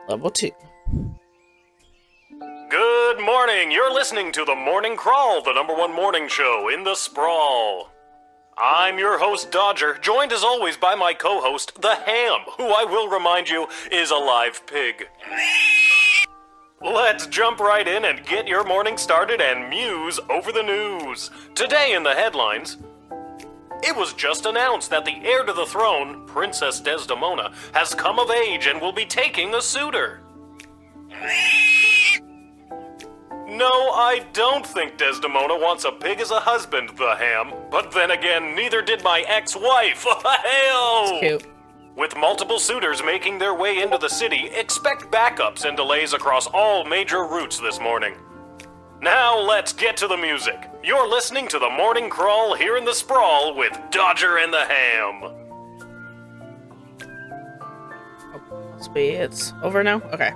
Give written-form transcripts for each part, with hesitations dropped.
Level 2. Good morning! You're listening to The Morning Crawl, the #1 morning show in the sprawl. I'm your host, Dodger, joined as always by my co-host, The Ham, who I will remind you is a live pig. Let's jump right in and get your morning started and muse over the news. Today in the headlines, it was just announced that the heir to the throne, Princess Desdemona, has come of age and will be taking a suitor. No, I don't think Desdemona wants a pig as a husband, The Ham. But then again, neither did my ex-wife. Hell! That's cute. With multiple suitors making their way into the city, expect backups and delays across all major routes this morning. Now let's get to the music. You're listening to The Morning Crawl here in the Sprawl with Dodger and the Ham. Oh, must be it's over now? Okay.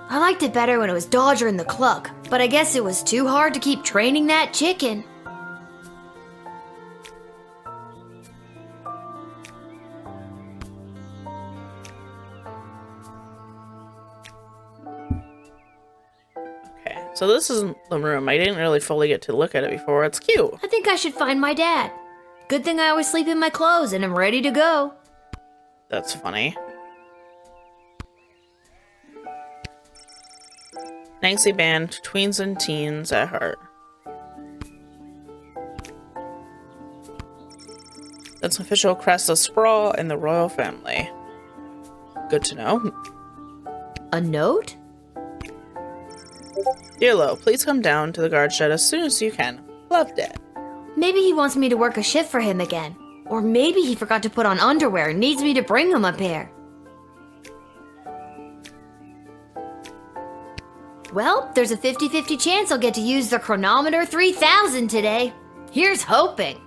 I liked it better when it was Dodger and the Cluck, but I guess it was too hard to keep training that chicken. Okay, so this is the room. I didn't really fully get to look at it before. It's cute. I think I should find my dad. Good thing I always sleep in my clothes and I'm ready to go. That's funny. Nancy band, tweens and teens at heart. That's an official crest of sprawl in the royal family. Good to know. A note? Dear Lo, please come down to the guard shed as soon as you can. Love, Dad. Maybe he wants me to work a shift for him again. Or maybe he forgot to put on underwear and needs me to bring him a pair. Well, there's a 50-50 chance I'll get to use the Chronometer 3000 today. Here's hoping.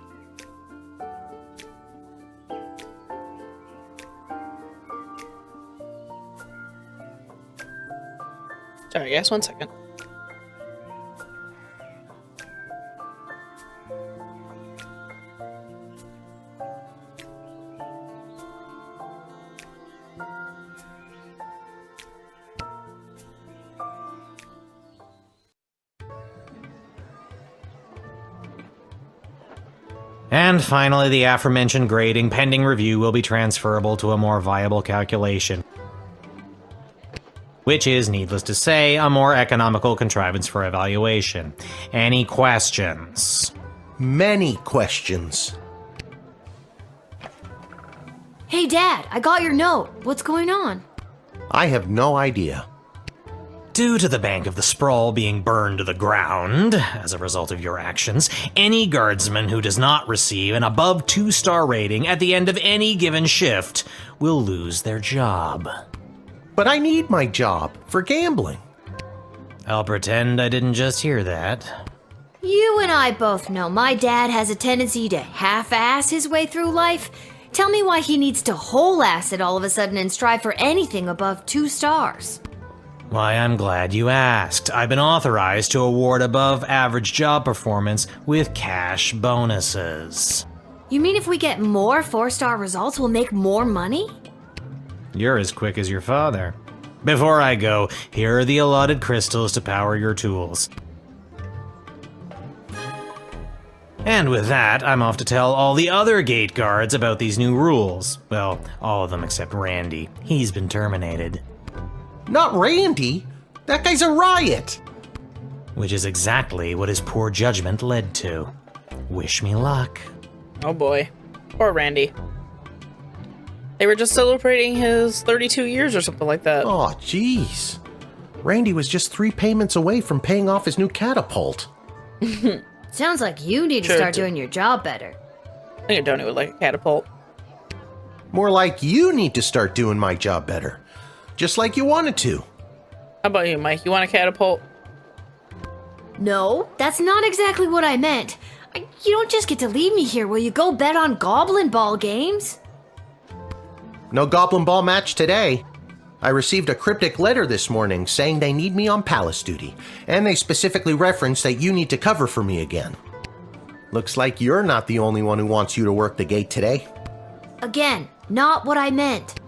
Sorry, guys, 1 second. And finally, the aforementioned grading pending review will be transferable to a more viable calculation, which is, needless to say, a more economical contrivance for evaluation. Any questions? Many questions. Hey, Dad, I got your note. What's going on? I have no idea. Due to the Bank of the Sprawl being burned to the ground as a result of your actions, any guardsman who does not receive an above 2-star rating at the end of any given shift will lose their job. But I need my job for gambling. I'll pretend I didn't just hear that. You and I both know my dad has a tendency to half-ass his way through life. Tell me why he needs to whole-ass it all of a sudden and strive for anything above 2 stars. Why, I'm glad you asked. I've been authorized to award above-average job performance with cash bonuses. You mean if we get more 4-star results, we'll make more money? You're as quick as your father. Before I go, here are the allotted crystals to power your tools. And with that, I'm off to tell all the other gate guards about these new rules. Well, all of them except Randy. He's been terminated. Not Randy. That guy's a riot. Which is exactly what his poor judgment led to. Wish me luck. Oh boy. Poor Randy. They were just celebrating his 32 years or something like that. Oh, jeez. Randy was just 3 payments away from paying off his new catapult. Sounds like you need to Sure start do. doing your job better. I think I don't would like a catapult. More like you need to start doing my job better. Just like you wanted to. How about you, Mike? You want a catapult? No, that's not exactly what I meant. You don't just get to leave me here. Will you go bet on Goblin Ball games? No Goblin Ball match today. I received a cryptic letter this morning saying they need me on palace duty, and they specifically referenced that you need to cover for me again. Looks like you're not the only one who wants you to work the gate today. Again, not what I meant.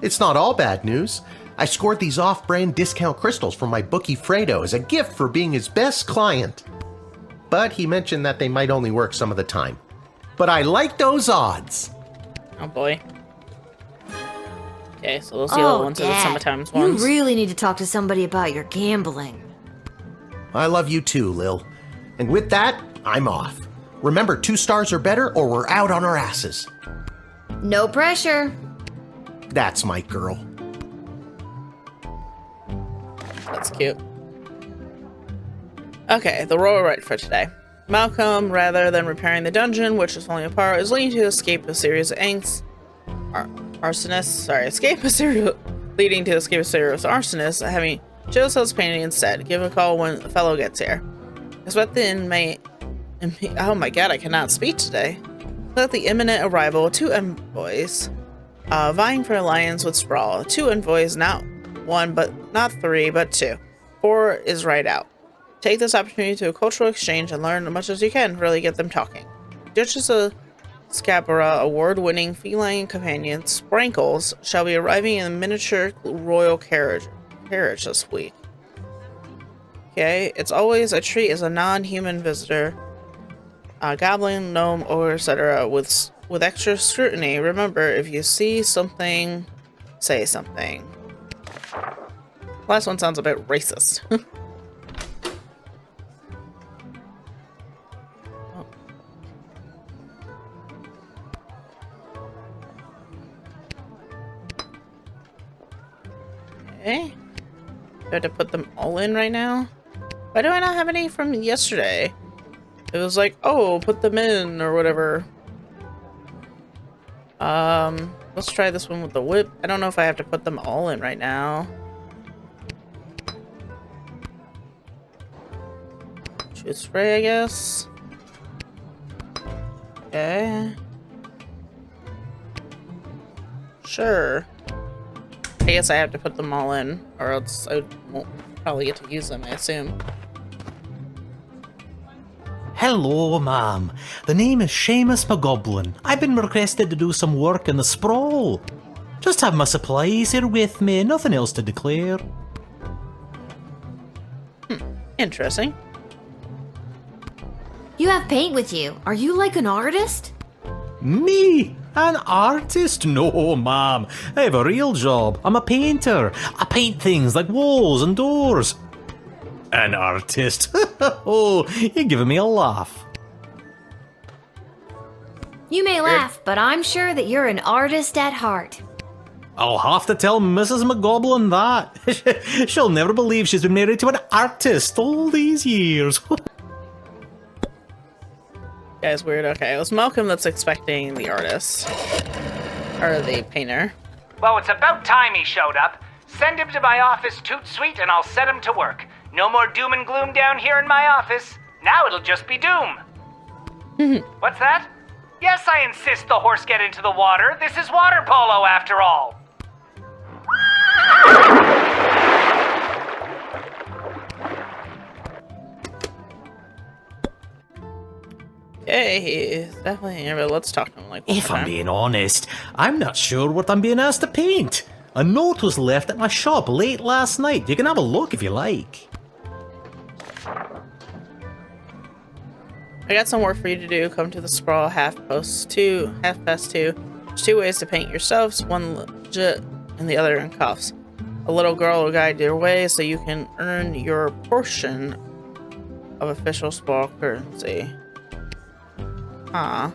It's not all bad news. I scored these off-brand discount crystals from my bookie Fredo as a gift for being his best client. But he mentioned that they might only work some of the time. But I like those odds. Oh boy. Okay, so we'll see the ones that the sometimes you ones. really need to talk to somebody about your gambling. I love you too, Lil. And with that, I'm off. Remember, 2 stars or better or we're out on our asses. No pressure. That's my girl. That's cute. Okay, the royal rite for today. Malcolm, rather than repairing the dungeon, which is falling apart, is leading to escape a series of leading to escape a series of arsonists, having Joseph's painting instead. Give a call when the fellow gets here. Expect the inmate. Oh my god, I cannot speak today. Expect the imminent arrival of 2 envoys, vying for alliance with Sprawl. 2 envoys, not 1, but not 3, but 2. 4 is right out. Take this opportunity to a cultural exchange and learn as much as you can. Really get them talking. Duchess of Scabara award-winning feline companion Sprankles shall be arriving in a miniature royal carriage this week. Okay, it's always a treat as a non-human visitor. Goblin, gnome, or etc. with extra scrutiny. Remember, if you see something, say something. Last one sounds a bit racist. Okay. Do I have to put them all in right now? Why do I not have any from yesterday? It was like, oh, put them in or whatever. Let's try this one with the whip. I don't know if I have to put them all in right now. Shoot spray, I guess. Okay. Sure. I guess I have to put them all in, or else I won't probably get to use them, I assume. Hello, ma'am. The name is Seamus McGoblin. I've been requested to do some work in the sprawl. Just have my supplies here with me, nothing else to declare. Interesting. You have paint with you. Are you like an artist? Me? An artist? No, ma'am. I have a real job. I'm a painter. I paint things like walls and doors. An artist? Oh, you're giving me a laugh. You may laugh, but I'm sure that you're an artist at heart. I'll have to tell Mrs. McGoblin that. She'll never believe she's been married to an artist all these years. Guy's weird. Okay, it was Malcolm that's expecting the artist. Or the painter. Well, it's about time he showed up. Send him to my office toot sweet and I'll set him to work. No more doom and gloom down here in my office. Now it'll just be doom. What's that? Yes, I insist the horse get into the water. This is water polo after all. Okay, he's definitely here, but let's talk to him like If I'm being honest, I'm not sure what I'm being asked to paint. A note was left at my shop late last night. You can have a look if you like. I got some work for you to do. Come to the sprawl half past two. There's 2 ways to paint yourselves, one legit and the other in cuffs. A little girl will guide your way so you can earn your portion of official sprawl currency. Huh.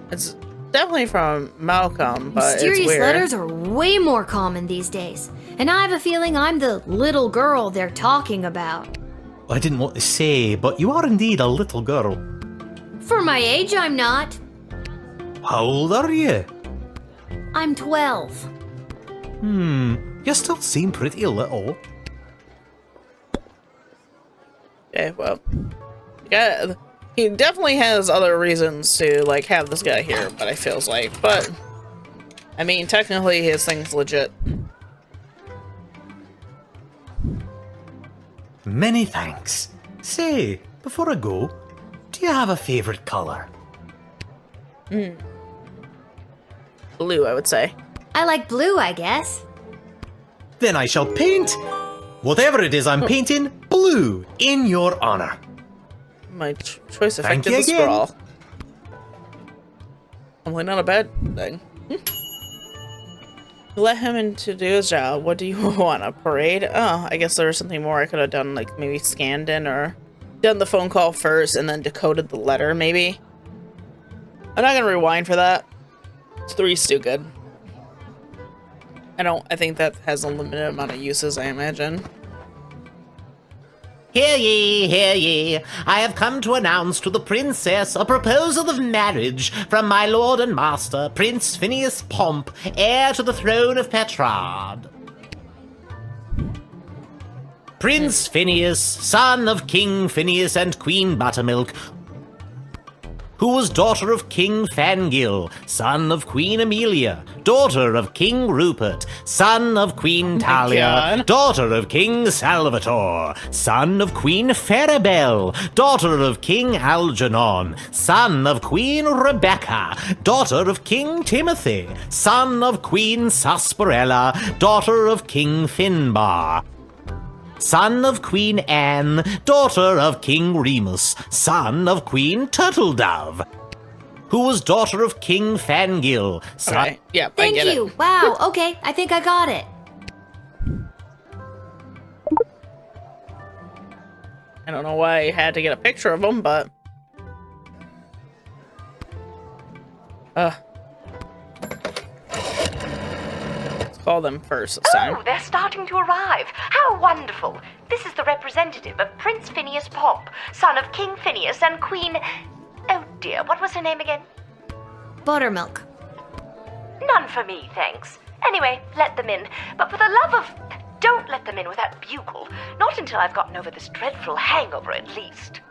It's definitely from Malcolm, but Mysterious it's weird. letters are way more common these days. And I have a feeling I'm the little girl they're talking about. I didn't want to say, but you are indeed a little girl. For my age, I'm not. How old are you? I'm 12. You still seem pretty little. Okay, well, yeah, he definitely has other reasons to like have this guy here, but I feels like, but I mean, technically his thing's legit. Many thanks. Say, before I go, do you have a favorite color? Blue, I would say. I like blue, I guess. Then I shall paint whatever it is I'm painting blue in your honor. My choice Thank affected you the again. scrawl. Probably not a bad thing. Let him in to do his job. What do you want? A parade? Oh, I guess there was something more I could have done, like maybe scanned in or done the phone call first and then decoded the letter, maybe. I'm not gonna rewind for that. 3's too good. I think that has a limited amount of uses, I imagine. Hear ye, hear ye. I have come to announce to the princess a proposal of marriage from my lord and master, Prince Phineas Pomp, heir to the throne of Petrard. Prince Phineas, son of King Phineas and Queen Buttermilk, who was daughter of King Fangil, son of Queen Amelia, daughter of King Rupert, son of Queen Talia, God. daughter of King Salvator, son of Queen Farabelle, daughter of King Algernon, son of Queen Rebecca, daughter of King Timothy, son of Queen Sarsaparilla, daughter of King Finbar, son of Queen Anne, daughter of King Remus, son of Queen Turtledove, who was daughter of King Fangil, son... Okay, yeah, I Thank get you. it. Wow, okay, I think I got it. I don't know why I had to get a picture of them, but... Let's call them first this time. Oh, they're starting to arrive. How wonderful. This is the representative of Prince Phineas Pomp, son of King Phineas and Queen... Oh dear, what was her name again? Buttermilk. None for me, thanks. Anyway, let them in. But for the love of... Don't let them in with that bugle. Not until I've gotten over this dreadful hangover, at least.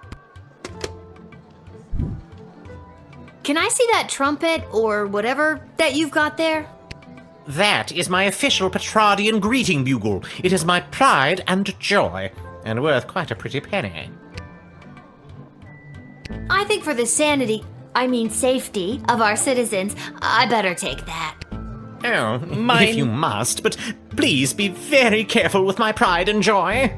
Can I see that trumpet or whatever that you've got there? That is my official Petrardian greeting bugle. It is my pride and joy, and worth quite a pretty penny. I think for the safety of our citizens, I better take that. Oh, Mine. if you must, but please be very careful with my pride and joy.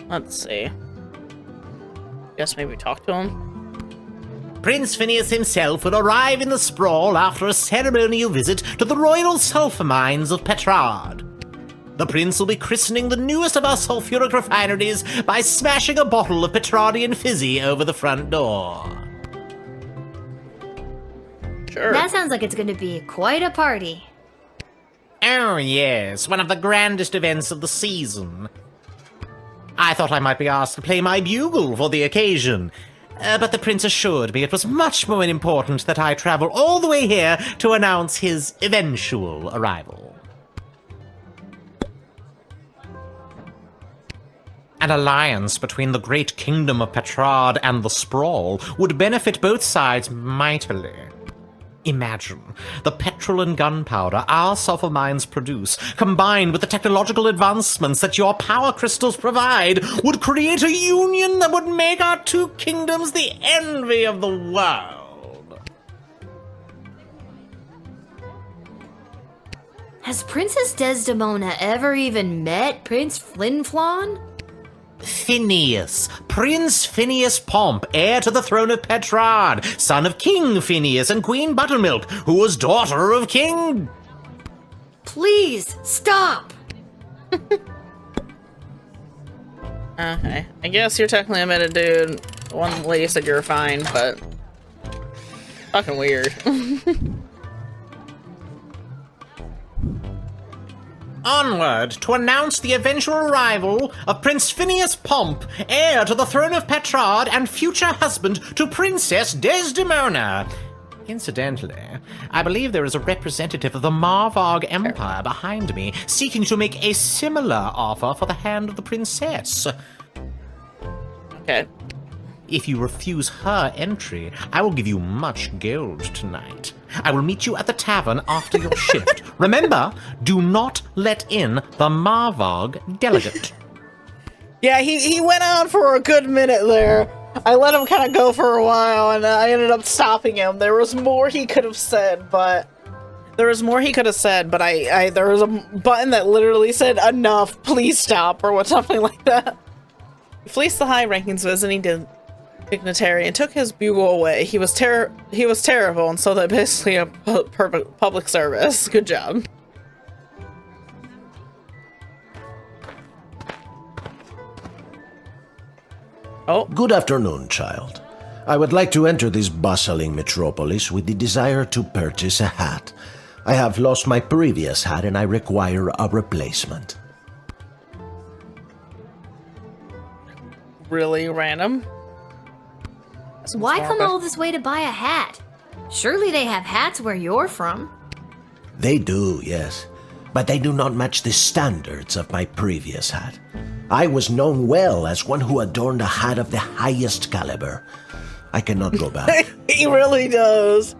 Let's see. Guess maybe talk to him. Prince Phineas himself will arrive in the sprawl after a ceremonial visit to the royal sulphur mines of Petrard. The prince will be christening the newest of our sulphuric refineries by smashing a bottle of Petrardian fizzy over the front door. Sure. That sounds like it's going to be quite a party. Oh yes, one of the grandest events of the season. I thought I might be asked to play my bugle for the occasion, but the prince assured me it was much more important that I travel all the way here to announce his eventual arrival. An alliance between the great kingdom of Petrard and the Sprawl would benefit both sides mightily. Imagine the petrol and gunpowder our sulfur mines produce, combined with the technological advancements that your power crystals provide, would create a union that would make our two kingdoms the envy of the world. Has Princess Desdemona ever even met Prince Flinflon? Phineas, Prince Phineas Pomp, heir to the throne of Petrard, son of King Phineas and Queen Buttermilk, who was daughter of King... Please, stop! Okay. I guess you're technically a meta dude. One lady said you're fine, but... Fucking weird. Onward to announce the eventual arrival of Prince Phineas Pomp, heir to the throne of Petrard and future husband to Princess Desdemona. Incidentally, I believe there is a representative of the Marvog Empire behind me, seeking to make a similar offer for the hand of the princess. Okay. If you refuse her entry, I will give you much gold tonight. I will meet you at the tavern after your shift. Remember, do not let in the Marvog delegate. Yeah, he went on for a good minute there. I let him kind of go for a while, and I ended up stopping him. There was more he could have said, but there was a button that literally said "enough, please stop" or something like that. He fleeced the high rankings visiting dignitary and took his bugle away. He was terrible, and so that basically a public service. Good job. Oh. Good afternoon, child. I would like to enter this bustling metropolis with the desire to purchase a hat. I have lost my previous hat and I require a replacement. Really random. Why come all this way to buy a hat? Surely they have hats where you're from. They do, yes. But they do not match the standards of my previous hat. I was known well as one who adorned a hat of the highest caliber. I cannot go back. He really does.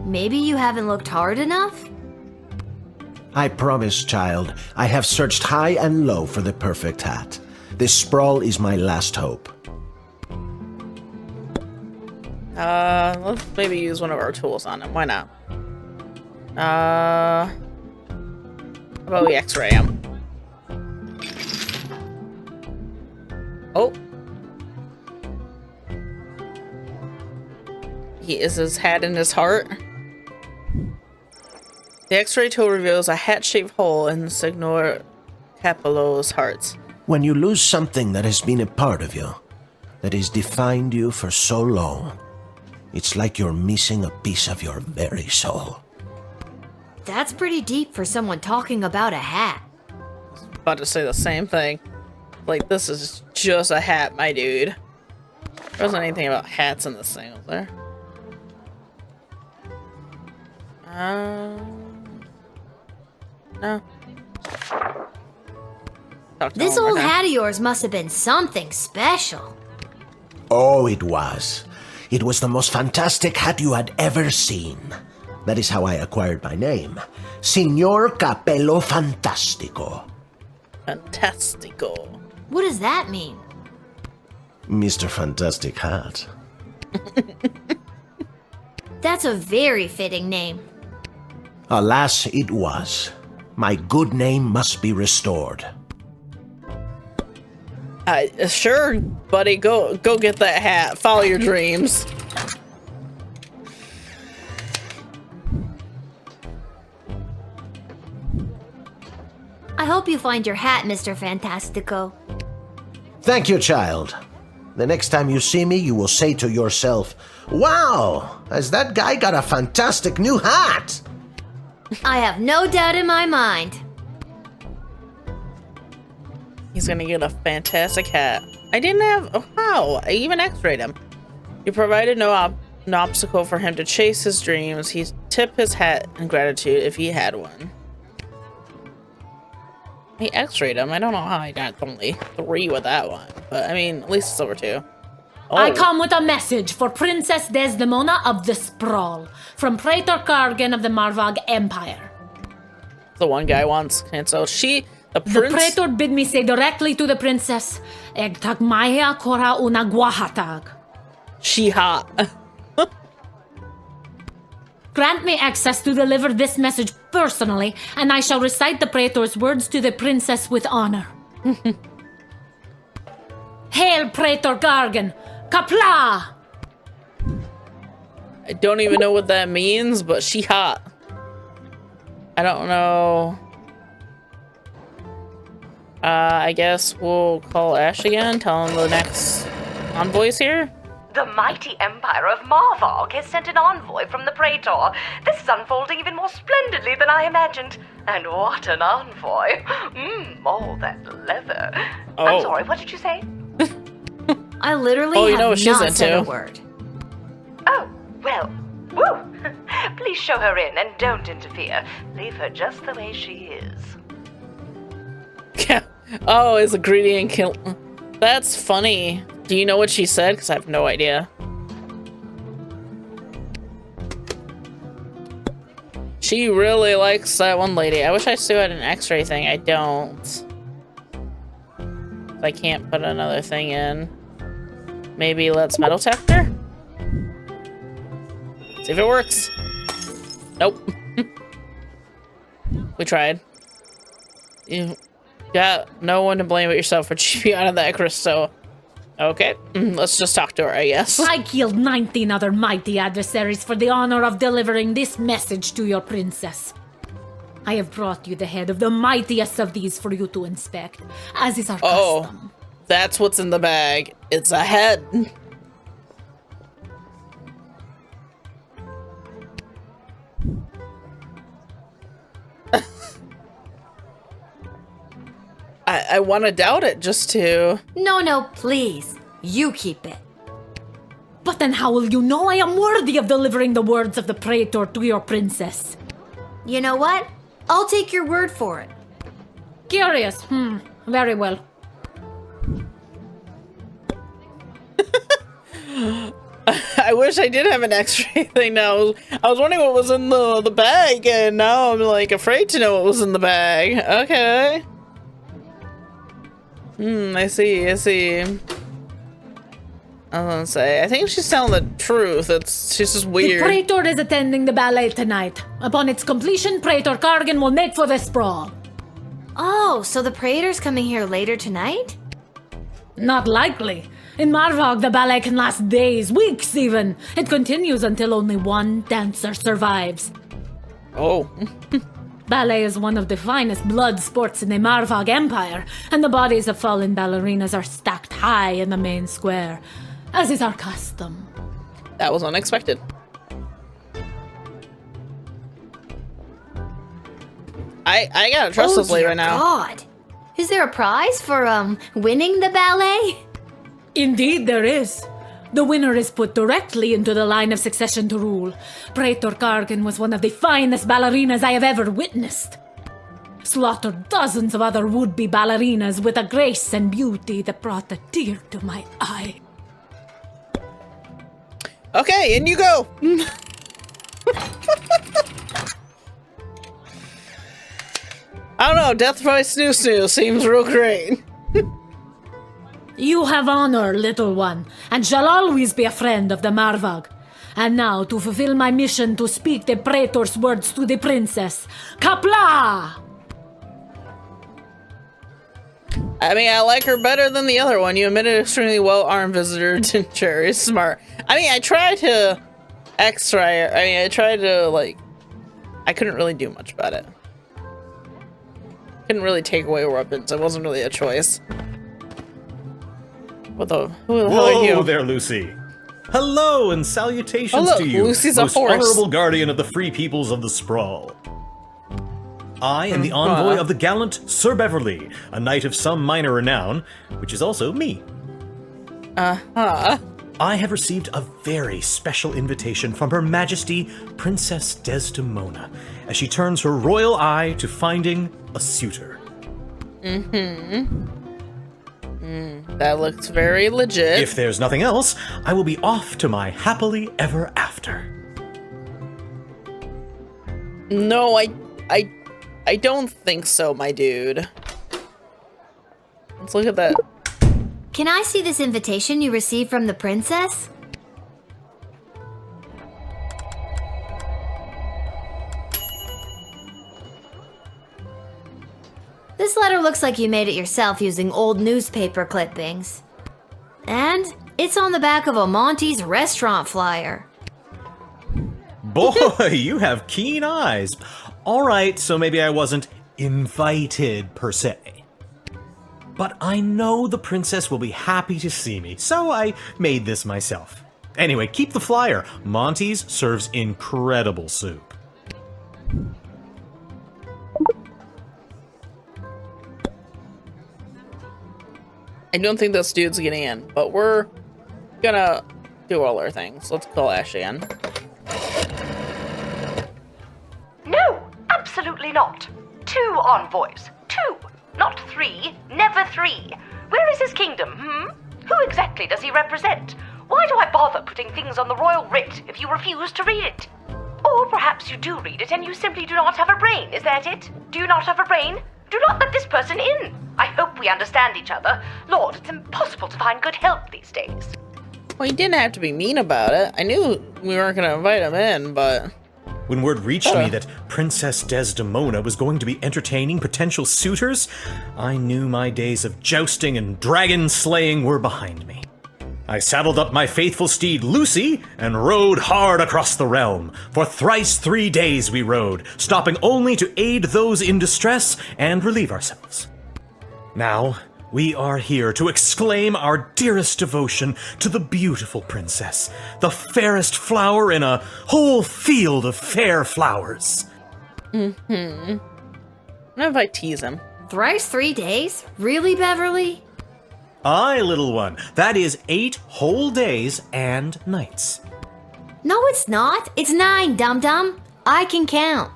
Maybe you haven't looked hard enough? I promise, child, I have searched high and low for the perfect hat. This sprawl is my last hope. Let's maybe use one of our tools on him. Why not? How about we x-ray him? Oh. Is his hat in his heart? The x-ray tool reveals a hat-shaped hole in Signor Capello's heart. When you lose something that has been a part of you, that has defined you for so long, it's like you're missing a piece of your very soul. That's pretty deep for someone talking about a hat. About to say the same thing. Like, this is just a hat, my dude. There wasn't anything about hats in this thing, was there? No. This old hat of yours must have been something special. Oh, it was. It was the most fantastic hat you had ever seen. That is how I acquired my name. Signor Capello Fantastico. Fantastico. What does that mean? Mr. Fantastic Hat. That's a very fitting name. Alas, it was. My good name must be restored. Sure, buddy. Go get that hat. Follow your dreams. I hope you find your hat, Mr. Fantastico. Thank you, child. The next time you see me, you will say to yourself, "Wow, has that guy got a fantastic new hat?" I have no doubt in my mind. He's gonna get a fantastic hat. I didn't have... Oh, wow. I even x-rayed him. You provided no obstacle for him to chase his dreams. He'd tip his hat in gratitude if he had one. He x-rayed him. I don't know how I got only 3 with that one. But, I mean, at least it's over 2. Oh. I come with a message for Princess Desdemona of the Sprawl, from Praetor Kargan of the Marvag Empire. The one guy wants canceled. The Praetor bid me say directly to the princess, Egtag Maya Kora una Guahatag. She hot. Grant me access to deliver this message personally, and I shall recite the Praetor's words to the princess with honor. Hail, Praetor Gargan! Kapla! I don't even know what that means, but she hot. I don't know. I guess we'll call Ash again, tell him the next envoy's here. The mighty empire of Marvog has sent an envoy from the Praetor. This is unfolding even more splendidly than I imagined. And what an envoy. All that leather. Oh. I'm sorry, what did you say? I literally you have know what she's not said a into. word. Oh, well, woo. Please show her in and don't interfere. Leave her just the way she is. Oh, it's a greedy and kill. That's funny. Do you know what she said? Because I have no idea. She really likes that one lady. I wish I still had an x-ray thing. I don't. I can't put another thing in. Maybe let's metal detector? See if it works. Nope. We tried. You got no one to blame but yourself for cheating out of that crystal. Okay, let's just talk to her, I guess. I killed 19 other mighty adversaries for the honor of delivering this message to your princess. I have brought you the head of the mightiest of these for you to inspect, as is our custom. That's what's in the bag. It's a head. I want to doubt it just to... No, please. You keep it. But then how will you know I am worthy of delivering the words of the Praetor to your princess? You know what? I'll take your word for it. Curious. Very well. I wish I did have an x-ray thing now. I was wondering what was in the bag, and now I'm like afraid to know what was in the bag. Okay. I see. I was gonna say, I think she's telling the truth. She's just weird. The Praetor is attending the ballet tonight. Upon its completion, Praetor Kargan will make for the sprawl. Oh, so the Praetor's coming here later tonight? Not likely. In Marvog, the ballet can last days, weeks even. It continues until only one dancer survives. Oh. Ballet is one of the finest blood sports in the Marvog Empire, and the bodies of fallen ballerinas are stacked high in the main square, as is our custom. That was unexpected. I gotta trust this lady right now. God. Is there a prize for, winning the ballet? Indeed there is. The winner is put directly into the line of succession to rule. Praetor Kargan was one of the finest ballerinas I have ever witnessed. Slaughtered dozens of other would-be ballerinas with a grace and beauty that brought a tear to my eye. Okay, in you go. I don't know, Death by Snoo seems real great. You have honor, little one, and shall always be a friend of the Marvog. And now, to fulfill my mission to speak the Praetor's words to the princess. Kapla! I mean, I like her better than the other one. You admitted extremely well-armed visitor to Cherry. Smart. I mean, I tried to X-ray her. I mean, I tried to, like... I couldn't really do much about it. Couldn't really take away her weapons. It wasn't really a choice. Who the hell are you? Whoa there, Lucy. Hello and salutations Hello, to you, Lucy's most a horse. honorable guardian of the free peoples of the Sprawl. I am the envoy of the gallant Sir Beverly, a knight of some minor renown, which is also me. I have received a very special invitation from Her Majesty Princess Desdemona, as she turns her royal eye to finding a suitor. That looks very legit. If there's nothing else, I will be off to my happily ever after. No, I don't think so, my dude. Let's look at that. Can I see this invitation you received from the princess? This letter looks like you made it yourself using old newspaper clippings. And it's on the back of a Monty's restaurant flyer. Boy, you have keen eyes. All right, so maybe I wasn't invited per se. But I know the princess will be happy to see me, so I made this myself. Anyway, keep the flyer. Monty's serves incredible soup. I don't think this dude's getting in, but we're gonna do all our things. Let's call Ashley in. No, absolutely not. 2 envoys. 2, not 3. Never 3. Where is his kingdom, Who exactly does he represent? Why do I bother putting things on the royal writ if you refuse to read it? Or perhaps you do read it and you simply do not have a brain, is that it? Do you not have a brain? Do not let this person in. I hope we we understand each other. Lord, it's impossible to find good help these days. Well, you didn't have to be mean about it. I knew we weren't going to invite him in, but... When word reached me that Princess Desdemona was going to be entertaining potential suitors, I knew my days of jousting and dragon slaying were behind me. I saddled up my faithful steed Lucy and rode hard across the realm. For thrice 3 days we rode, stopping only to aid those in distress and relieve ourselves. Now, we are here to exclaim our dearest devotion to the beautiful princess, the fairest flower in a whole field of fair flowers. What if I tease him? Thrice 3 days? Really, Beverly? Aye, little one, that is 8 whole days and nights. No, it's not. It's 9, dum-dum. I can count.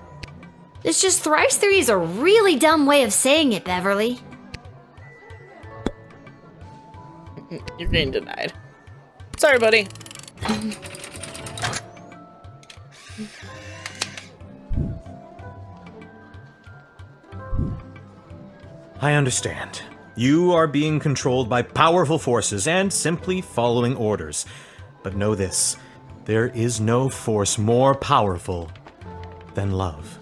It's just thrice 3 is a really dumb way of saying it, Beverly. You're getting denied. Sorry, buddy. I understand. You are being controlled by powerful forces and simply following orders. But know this, there is no force more powerful than love.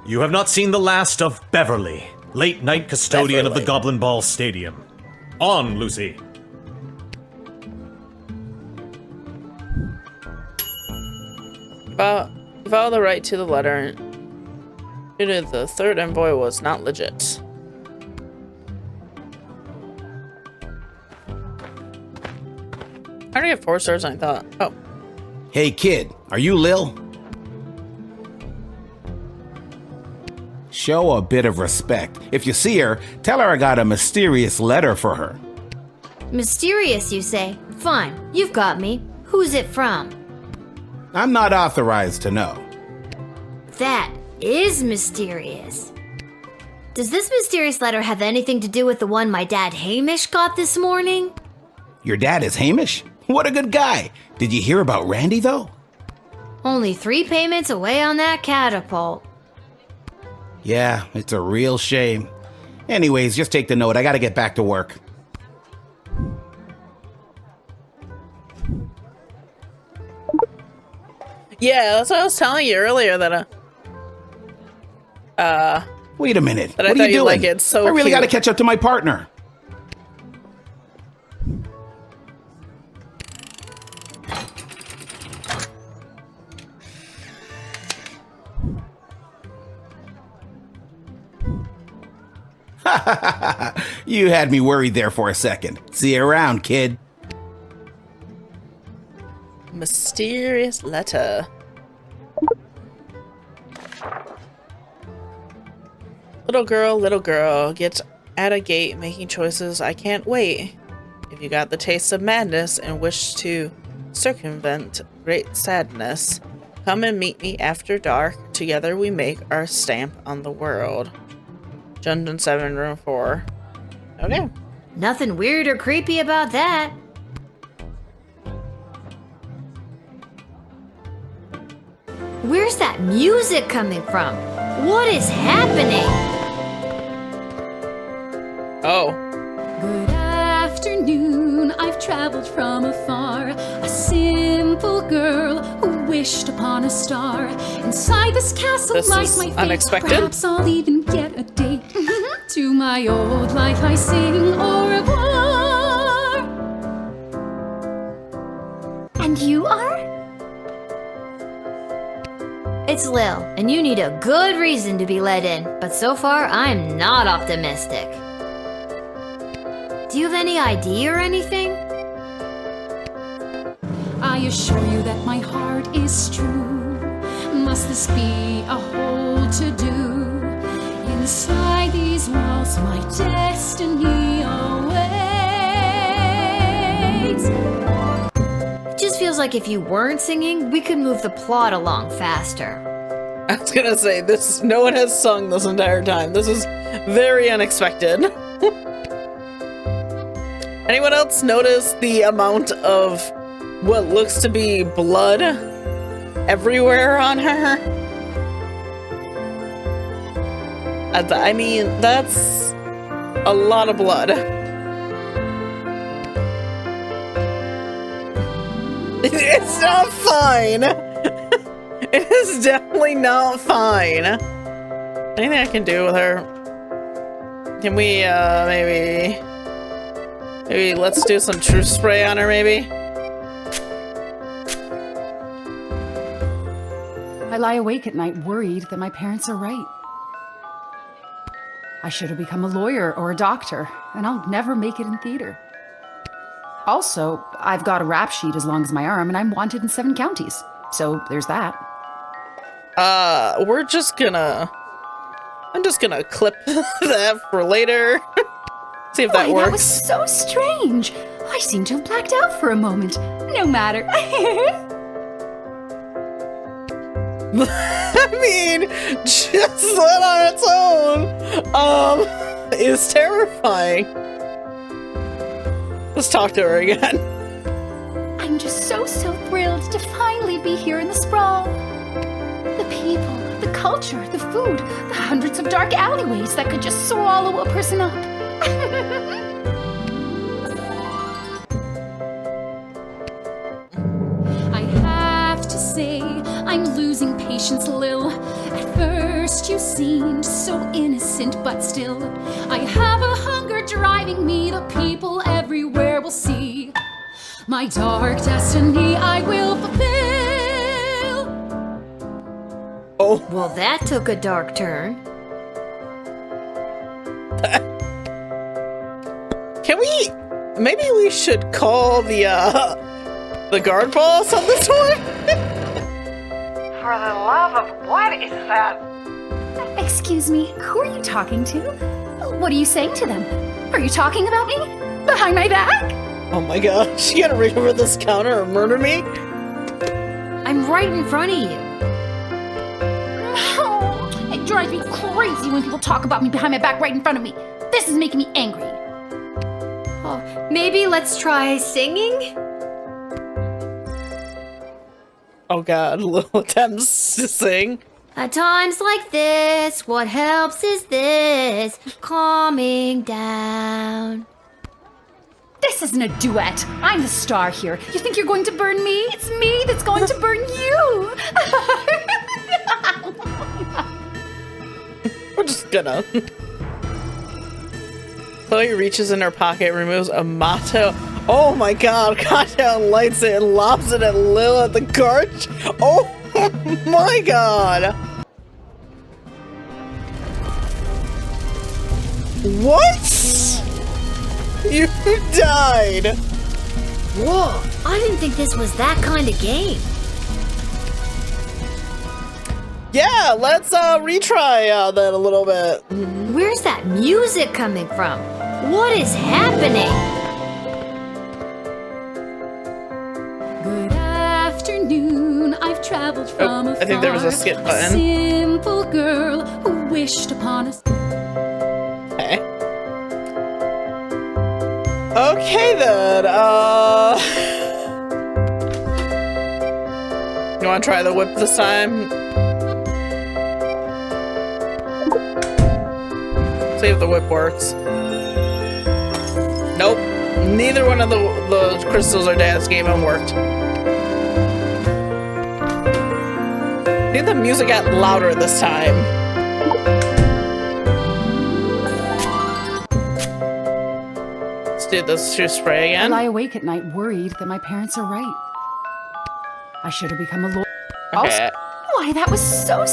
You have not seen the last of Beverly, late night custodian of the Goblin Ball Stadium. On, Lucy. Follow the right to the letter. Due to the third envoy was not legit. I already have 4 stars, I thought. Oh. Hey kid, are you Lil? Show a bit of respect. If you see her, tell her I got a mysterious letter for her. Mysterious, you say? Fine, you've got me. Who's it from? I'm not authorized to know. That is mysterious. Does this mysterious letter have anything to do with the one my dad Hamish got this morning? Your dad is Hamish? What a good guy. Did you hear about Randy, though? Only 3 payments away on that catapult. Yeah, it's a real shame. Anyways, just take the note. I gotta get back to work. Yeah, that's what I was telling you earlier that Wait a minute. But I what thought are you you'd doing? like it so I really cute. gotta catch up to my partner. You had me worried there for a second. See you around, kid. mysterious letter. Little girl, gets at a gate making choices. I can't wait. If you got the taste of madness and wish to circumvent great sadness, come and meet me after dark. Together we make our stamp on the world. Dungeon 7, room 4. Okay. Nothing weird or creepy about that. Where's that music coming from? What is happening? Oh. Good afternoon, I've traveled from afar. A simple girl who wished upon a star. Inside this castle This lies is my fate. unexpected. Perhaps I'll even get a date. To my old life I sing au revoir. And you are? It's Lil, and you need a good reason to be let in, but so far I'm not optimistic. Do you have any ID or anything? I assure you that my heart is true. Must this be a whole to-do? Inside these walls, my destiny awaits. It just feels like if you weren't singing, we could move the plot along faster. I was gonna say, this. No one has sung this entire time. This is very unexpected. Anyone else notice the amount of what looks to be blood everywhere on her? I mean, that's a lot of blood. It's not fine. It is definitely not fine. Anything I can do with her? Can we, maybe let's do some truth spray on her, maybe? I lie awake at night worried that my parents are right. I should have become a lawyer or a doctor, and I'll never make it in theater. Also, I've got a rap sheet as long as my arm, and I'm wanted in 7 counties. So there's that. I'm just gonna clip that for later. See if that works. That was so strange. I seem to have blacked out for a moment. No matter. I mean, just that on its own, is terrifying. Let's talk to her again. I'm just so thrilled to finally be here in the sprawl. The people, the culture, the food, the hundreds of dark alleyways that could just swallow a person up. I have to say, I'm losing patience, Lil. At first you seemed so innocent, but still, I have a hunger driving me. The people everywhere will see my dark destiny I will fulfill. Oh. Well, that took a dark turn. Maybe we should call the guard boss on this one? For the love of what is that? Excuse me, who are you talking to? What are you saying to them? Are you talking about me? Behind my back? Oh my gosh, you gotta reach over this counter and murder me? I'm right in front of you. Oh, it drives me crazy when people talk about me behind my back right in front of me. This is making me angry. Oh, maybe let's try singing? Oh god, little attempts to sing. At times like this, what helps is this, calming down. This isn't a duet. I'm the star here. You think you're going to burn me? It's me that's going to burn you. We're just gonna. Chloe reaches in her pocket, removes a motto. Oh my god, Katya lights it and lobs it at Lil at the guard. Oh my god. What? You died. Whoa, I didn't think this was that kind of game. Yeah, let's retry that a little bit. Where's that music coming from? What is happening? Good afternoon. I've traveled from afar. I think there was a skip button. A simple girl who wished upon us. Okay. Okay then. You want to try the whip this time? See if the whip works. Nope. Neither one of the crystals our dad's gave him worked. I think the music got louder this time. Let's do this shoe spray I again. lie awake at night worried that my parents are right. I should have become a lawyer. Okay. Why, that was so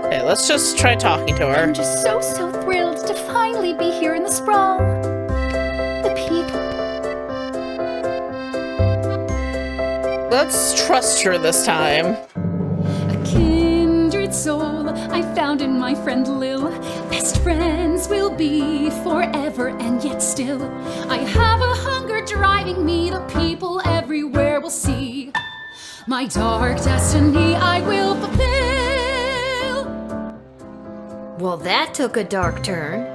Okay, let's just try talking to her. I'm just so thrilled to finally be here in the sprawl. The people. Let's trust her this time. A kindred soul I found in my friend Lil. Best friends will be forever, and yet still I have a hunger driving me. The people everywhere will see my dark destiny I will fulfill. Well, that took a dark turn.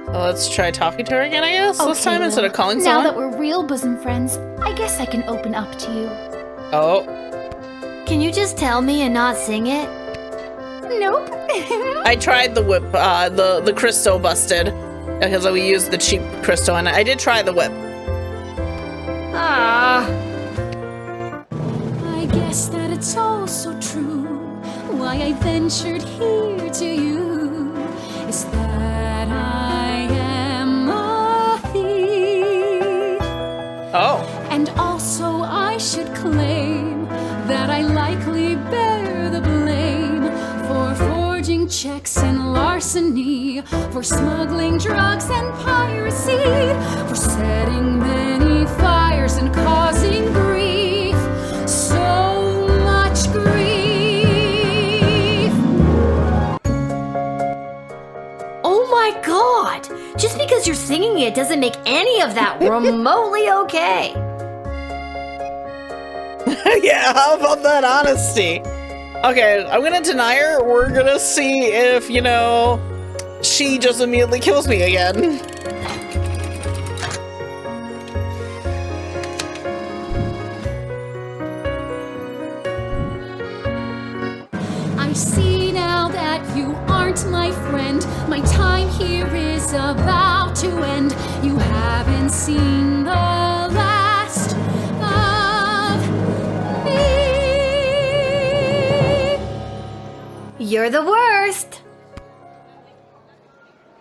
So let's try talking to her again, I guess. This time instead of calling now someone. that we're real bosom friends, I guess I can open up to you. Oh. Can you just tell me and not sing it? Nope. I tried the whip, the crystal busted because we used the cheap crystal, and I did try the whip. Ah. I guess that it's all so true. Why I ventured here to you is that I am a thief. Oh. And also I should claim that I likely bear the blame for forging checks and larceny, for smuggling drugs and piracy, for setting many fires and causing grief, so much grief. Oh my god! Just because you're singing it doesn't make any of that remotely okay. Yeah, how about that honesty? Okay, I'm gonna deny her. We're gonna see if, you know, she just immediately kills me again. I see now that you aren't my friend. My time here is about to end. You haven't seen the last of me. You're the worst.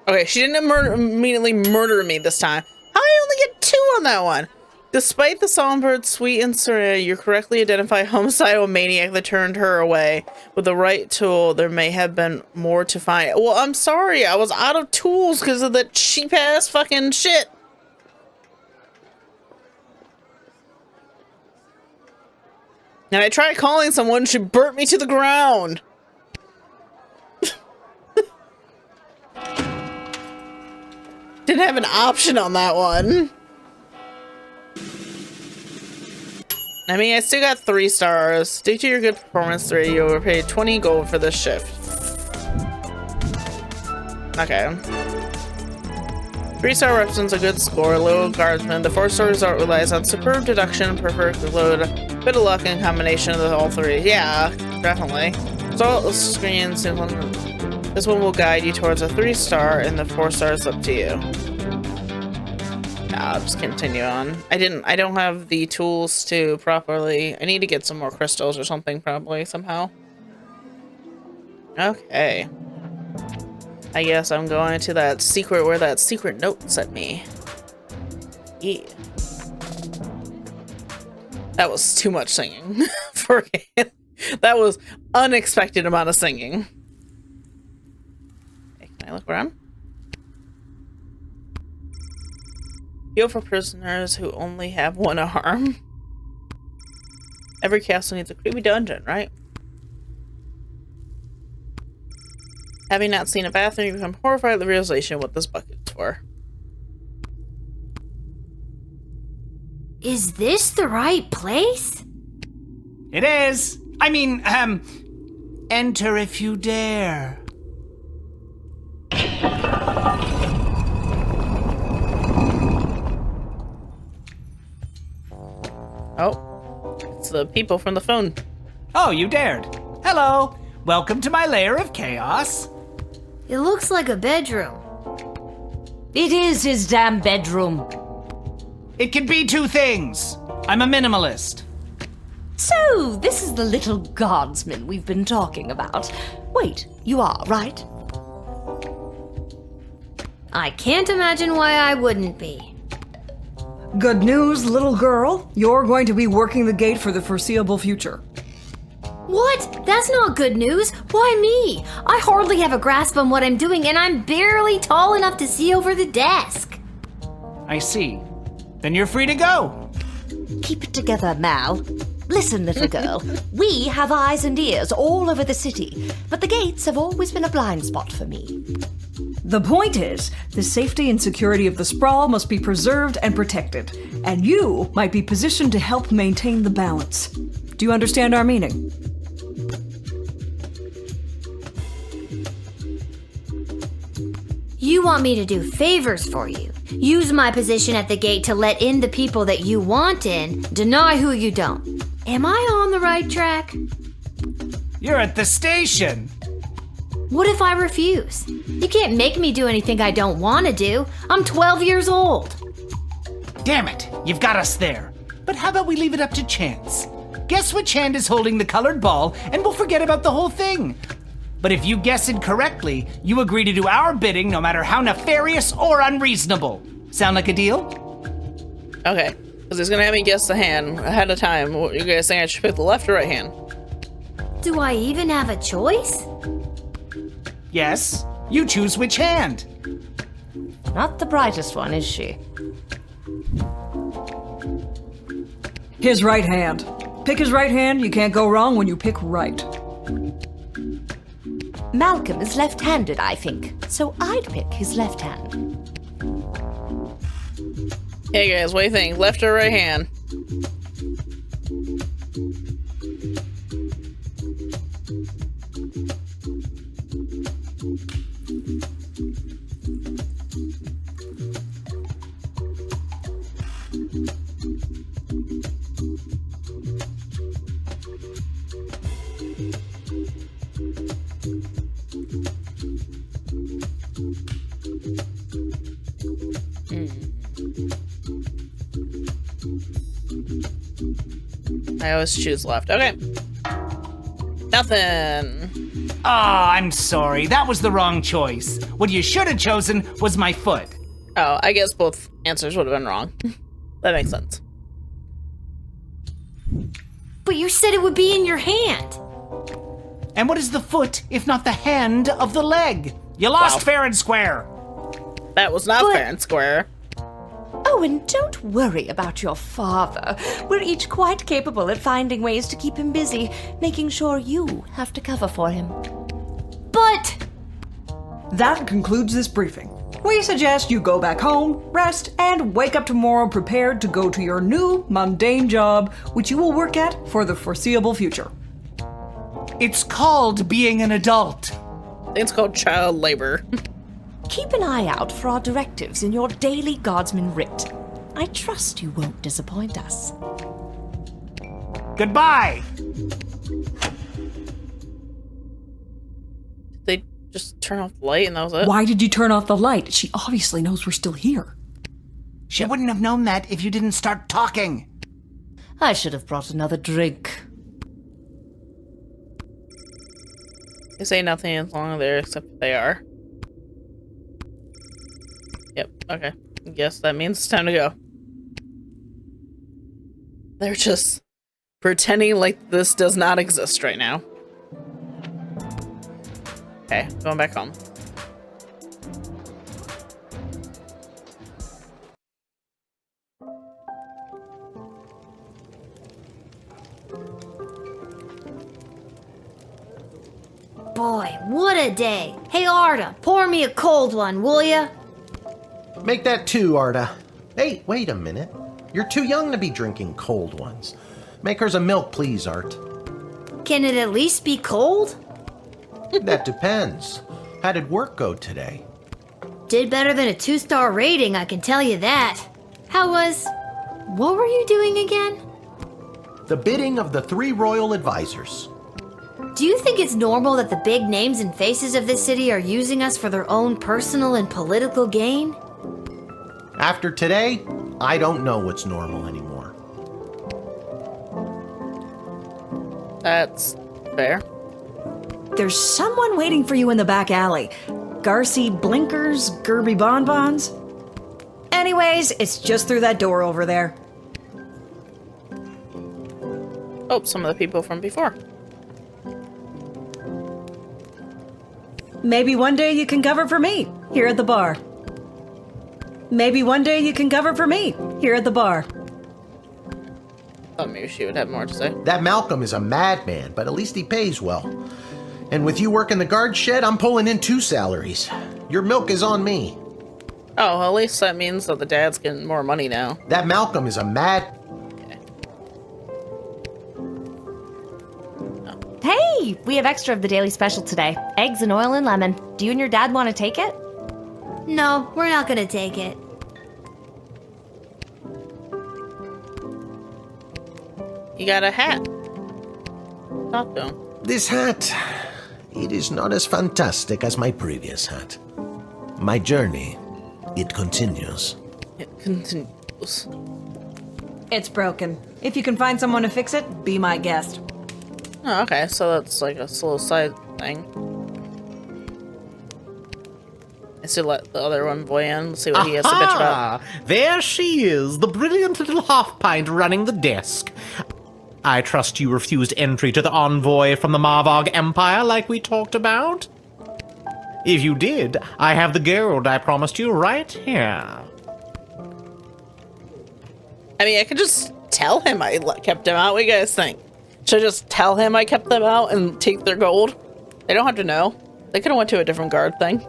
Okay, she didn't immediately murder me this time. How did I only get 2 on that one? Despite the songbird's sweet and serenity, you correctly identify a homicidal maniac that turned her away. With the right tool, there may have been more to find. Well, I'm sorry, I was out of tools because of that cheap-ass fucking shit. And I tried calling someone, she burnt me to the ground. Didn't have an option on that one. I mean, I still got 3 stars. Due to your good performance 3, you were paid 20 gold for this shift. Okay. 3-star represents a good score. Lil Guardsman. The 4-star result relies on superb deduction, perfect load, bit of luck, and combination of all 3. Yeah, definitely. So screens. This one will guide you towards a 3-star, and the 4-star is up to you. I'll just continue on. I don't have the tools to properly. I need to get some more crystals or something, probably, somehow. Okay. I guess I'm going to that secret where that secret note sent me. Yeah. That was too much singing. That was unexpected amount of singing. Okay, can I look around? Heal for prisoners who only have 1 arm. Every castle needs a creepy dungeon, right? Having not seen a bathroom, you become horrified at the realization of what this bucket's for. Is this the right place? It is. I mean, enter if you dare. Oh, it's the people from the phone. Oh, you dared. Hello. Welcome to my lair of chaos. It looks like a bedroom. It is his damn bedroom. It can be 2 things. I'm a minimalist. So, this is the little guardsman we've been talking about. Wait, you are, right? I can't imagine why I wouldn't be. Good news, little girl. You're going to be working the gate for the foreseeable future. What? That's not good news. Why me? I hardly have a grasp on what I'm doing, and I'm barely tall enough to see over the desk. I see. Then you're free to go. Keep it together, Mal. Listen, little girl. We have eyes and ears all over the city, but the gates have always been a blind spot for me. The point is, the safety and security of the sprawl must be preserved and protected, and you might be positioned to help maintain the balance. Do you understand our meaning? You want me to do favors for you. Use my position at the gate to let in the people that you want in, deny who you don't. Am I on the right track? You're at the station. What if I refuse? You can't make me do anything I don't want to do. I'm 12 years old. Damn it, you've got us there. But how about we leave it up to chance? Guess which hand is holding the colored ball, and we'll forget about the whole thing. But if you guess it correctly, you agree to do our bidding no matter how nefarious or unreasonable. Sound like a deal? Okay, because he's gonna have me guess the hand ahead of time. What, you guys think I should pick the left or right hand? Do I even have a choice? Yes, you choose which hand. Not the brightest one, is she? His right hand. Pick his right hand. You can't go wrong when you pick right. Malcolm is left-handed, I think, so I'd pick his left hand. Hey guys, what do you think? Left or right hand? I always choose left. Okay. Nothing. Oh, I'm sorry. That was the wrong choice. What you should have chosen was my foot. Oh, I guess both answers would have been wrong. That makes sense. But you said it would be in your hand. And what is the foot if not the hand of the leg? You lost fair and square. That was not fair and square. Oh, and don't worry about your father. We're each quite capable at finding ways to keep him busy, making sure you have to cover for him. But... That concludes this briefing. We suggest you go back home, rest, and wake up tomorrow prepared to go to your new mundane job, which you will work at for the foreseeable future. It's called being an adult. It's called child labor. Keep an eye out for our directives in your daily guardsman writ. I trust you won't disappoint us. Goodbye! They just turn off the light and that was it? Why did you turn off the light? She obviously knows we're still here. She wouldn't have known that if you didn't start talking. I should have brought another drink. They say nothing as long as they're except they are. Yep, okay. I guess that means it's time to go. They're just pretending like this does not exist right now. Okay, going back home. Boy, what a day. Hey, Arda, pour me a cold one, will ya? Make that 2, Arda. Hey, wait a minute. You're too young to be drinking cold ones. Make hers a milk, please, Art. Can it at least be cold? That depends. How did work go today? Did better than a 2-star rating, I can tell you that. What were you doing again? The bidding of the 3 royal advisors. Do you think it's normal that the big names and faces of this city are using us for their own personal and political gain? After today, I don't know what's normal anymore. That's fair. There's someone waiting for you in the back alley. Garcy Blinkers, Gerby Bonbons. Anyways, it's just through that door over there. Oh, some of the people from before. Maybe one day you can cover for me here at the bar. Maybe one day you can cover for me here at the bar. Thought maybe she would have more to say. That Malcolm is a madman, but at least he pays well. And with you working the guard shed, I'm pulling in 2 salaries. Your milk is on me. Oh, at least that means that the dad's getting more money now. That Malcolm is a mad... Hey, we have extra of the daily special today. Eggs and oil and lemon. Do you and your dad want to take it? No, we're not gonna take it. You got a hat. Talk to him. This hat... it is not as fantastic as my previous hat. My journey, it continues. It continues. It's broken. If you can find someone to fix it, be my guest. Oh, okay, so that's like a little side thing. I still let the other one boy in, see what he has to bitch about. There she is, the brilliant little half-pint running the desk. I trust you refused entry to the envoy from the Marvog Empire like we talked about? If you did, I have the gold I promised you right here. I mean, I could just tell him I kept him out. What do you guys think? Should I just tell him I kept them out and take their gold? They don't have to know. They could have went to a different guard thing.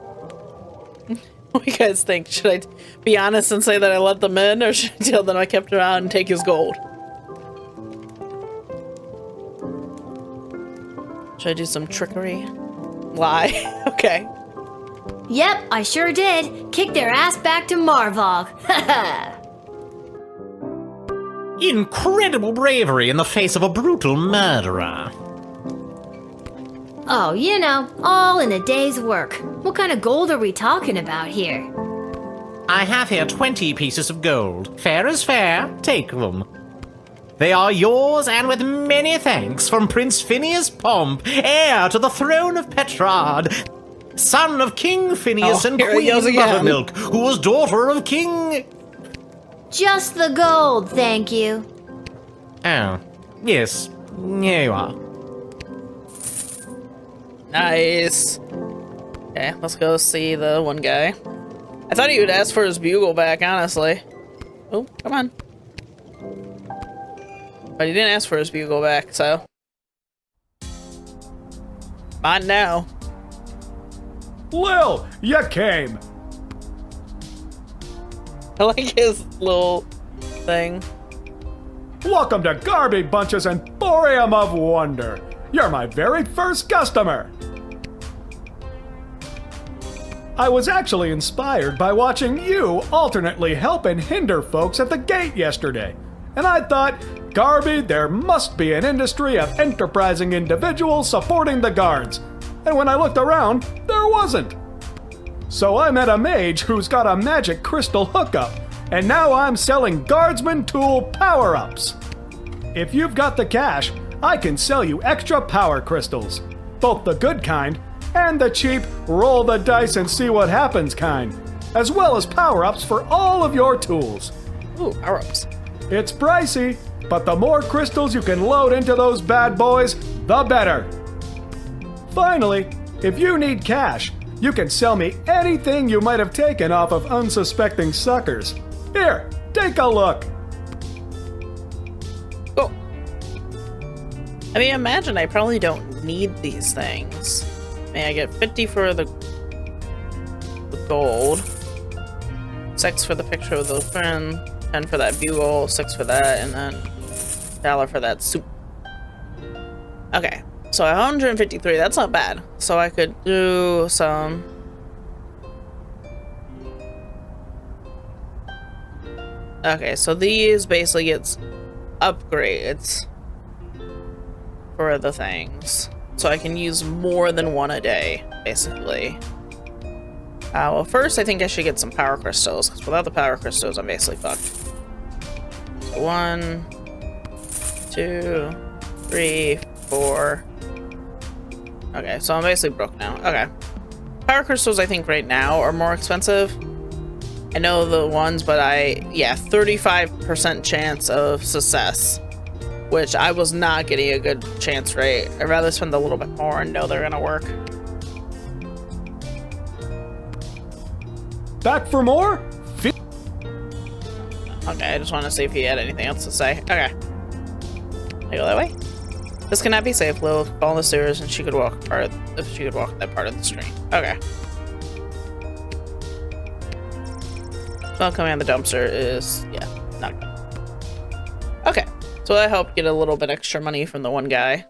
What do you guys think? Should I be honest and say that I let them in, or should I tell them I kept him out and take his gold? Should I do some trickery? Lie. Okay. Yep, I sure did. Kick their ass back to Marvog. Incredible bravery in the face of a brutal murderer. Oh, you know, all in a day's work. What kind of gold are we talking about here? I have here 20 pieces of gold. Fair is fair. Take them. They are yours, and with many thanks from Prince Phineas Pomp, heir to the throne of Petrard, son of King Phineas and Queen Buttermilk, who was daughter of King... Just the gold, thank you. Oh, yes. Here you are. Nice. Okay, let's go see the one guy. I thought he would ask for his bugle back, honestly. Oh, come on. But he didn't ask for his bugle back, so. Mine now. Lil, you came. I like his little thing. Welcome to Garby Bunch's Emporium of Wonder. You're my very first customer. I was actually inspired by watching you alternately help and hinder folks at the gate yesterday. And I thought, Garby, there must be an industry of enterprising individuals supporting the guards. And when I looked around, there wasn't. So I met a mage who's got a magic crystal hookup, and now I'm selling guardsman tool power-ups. If you've got the cash, I can sell you extra power crystals, both the good kind and the cheap roll the dice and see what happens kind, as well as power-ups for all of your tools. Ooh, power-ups. It's pricey, but the more crystals you can load into those bad boys, the better. Finally, if you need cash, you can sell me anything you might have taken off of unsuspecting suckers. Here, take a look. Oh. I mean, imagine I probably don't need these things. I mean, I get 50 for the gold, 6 for the picture of the friend, 10 for that bugle, 6 for that, and then $1 for that soup. Okay, so 153, that's not bad. So I could do some... Okay, so these basically gets upgrades for the things. So I can use more than one a day, basically. Well, first I think I should get some power crystals, because without the power crystals, I'm basically fucked. So 1, 2, 3, 4. Okay, so I'm basically broke now. Okay. Power crystals, I think, right now are more expensive. I know the ones, but yeah, 35% chance of success, which I was not getting a good chance rate. I'd rather spend a little bit more and know they're gonna work. Back for more? Okay, I just want to see if he had anything else to say. Okay. I go that way. This cannot be safe. Lil fall in the sewers, and she could walk if she could walk that part of the stream. Okay. Well, coming on the dumpster is, yeah, not good. Okay, so I helped get a little bit extra money from the one guy.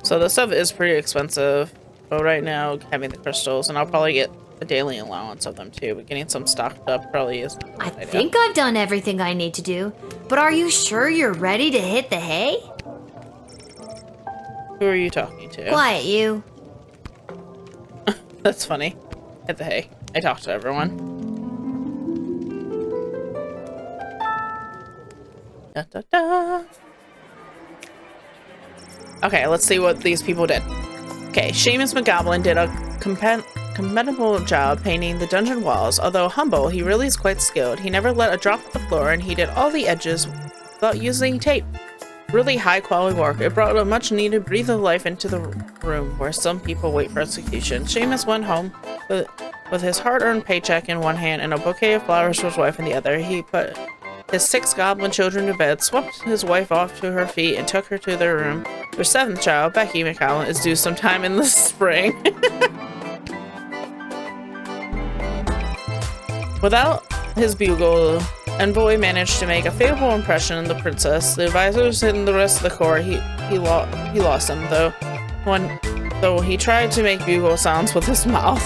So the stuff is pretty expensive, but right now having the crystals, and I'll probably get a daily allowance of them too, but getting some stocked up probably is. I think I've done everything I need to do, but are you sure you're ready to hit the hay? Who are you talking to? Quiet, you. That's funny. Hit the hay. I talk to everyone. Da, da, da. Okay, let's see what these people did. Okay, Seamus McGoblin did a commendable job painting the dungeon walls. Although humble, he really is quite skilled. He never let a drop on the floor, and he did all the edges without using tape. Really high quality work. It brought a much needed breath of life into the room where some people wait for execution. Seamus went home with his hard-earned paycheck in one hand and a bouquet of flowers for his wife in the other. He put his 6 goblin children to bed, swept his wife off to her feet, and took her to their room. Their 7th child, Becky McCollum, is due sometime in the spring. Without his bugle, Envoy managed to make a favorable impression on the princess. The advisors and the rest of the court, he lost him, though he tried to make bugle sounds with his mouth.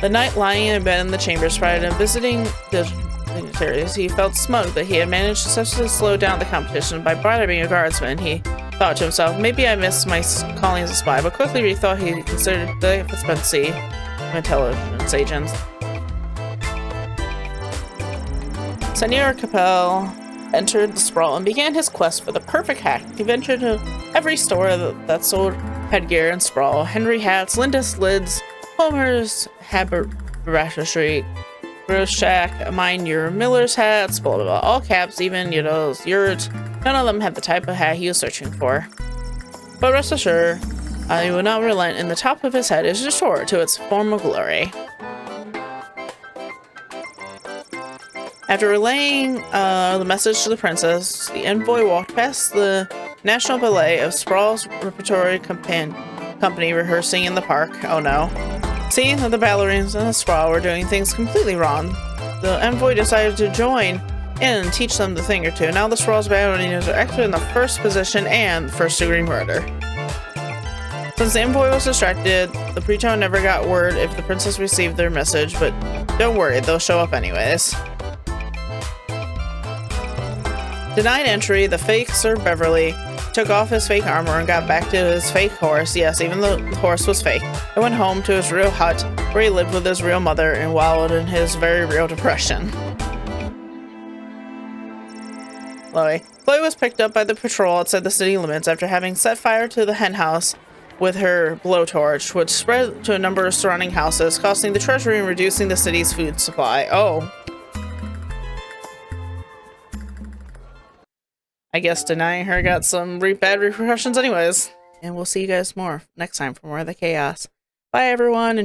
The night lying in bed in the chambers prior to visiting the dignitaries, he felt smug that he had managed to successfully slow down the competition by bribing a guardsman. He thought to himself, maybe I missed my calling as a spy, but quickly rethought he considered the efficiency of intelligence agents. Senor Capel entered the sprawl and began his quest for the perfect hat. He ventured to every store that sold headgear and sprawl. Henry hats, Linda's lids, Homer's haberdashery, Shack, Mind Your Miller's hats, blah blah blah. All caps, even yurts. None of them had the type of hat he was searching for. But rest assured, he would not relent, and the top of his head is restored to its former glory. After relaying the message to the princess, the envoy walked past the National Ballet of Sprawl's repertory company rehearsing in the park. Oh no. Seeing that the ballerinas and the Sprawl were doing things completely wrong, the envoy decided to join in and teach them the thing or two. Now the Sprawl's ballerinas are actually in the first position and first-degree murder. Since the envoy was distracted, the preacher never got word if the princess received their message, but don't worry, they'll show up anyways. Denied entry, the fake Sir Beverly took off his fake armor and got back to his fake horse. Yes, even though the horse was fake. He went home to his real hut, where he lived with his real mother and wallowed in his very real depression. Chloe was picked up by the patrol outside the city limits after having set fire to the hen house with her blowtorch, which spread to a number of surrounding houses, costing the treasury and reducing the city's food supply. Oh. I guess denying her got some bad repercussions anyways. And we'll see you guys more next time for more of the chaos. Bye everyone.